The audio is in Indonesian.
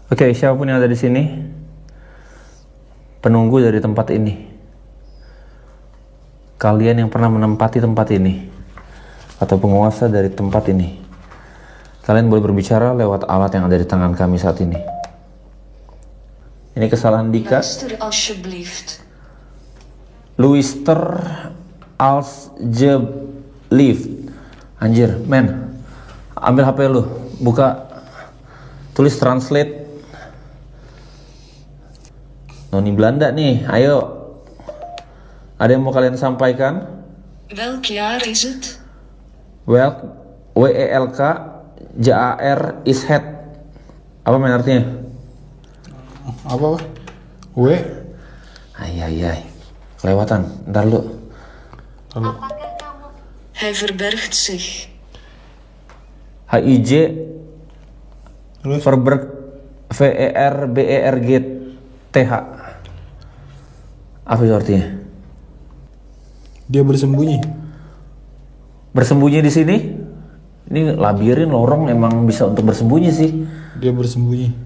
Oke, siapapun yang ada di sini, penunggu dari tempat ini, kalian yang pernah menempati tempat ini, atau penguasa dari tempat ini, kalian boleh berbicara lewat alat yang ada di tangan kami saat ini. Ini kesalahan Dika. Luister alsjeblieft. Luister alsjeblieft. Anjir, men. Ambil HP lu, buka, tulis translate. Noni Belanda nih, ayo. Ada yang mau kalian sampaikan? Welk jaar is het? Welk, W-E-L-K, J-A-R is het. Apa men artinya? Apa? W? Ay. Kelewatan, ntar lu. Hij verbergt zich. H-I-J, Terus? Verberg, V-E-R-B-E-R-G-T-H. Apa itu artinya? Dia bersembunyi. Bersembunyi di sini? Ini labirin, lorong emang bisa untuk bersembunyi sih. Dia bersembunyi.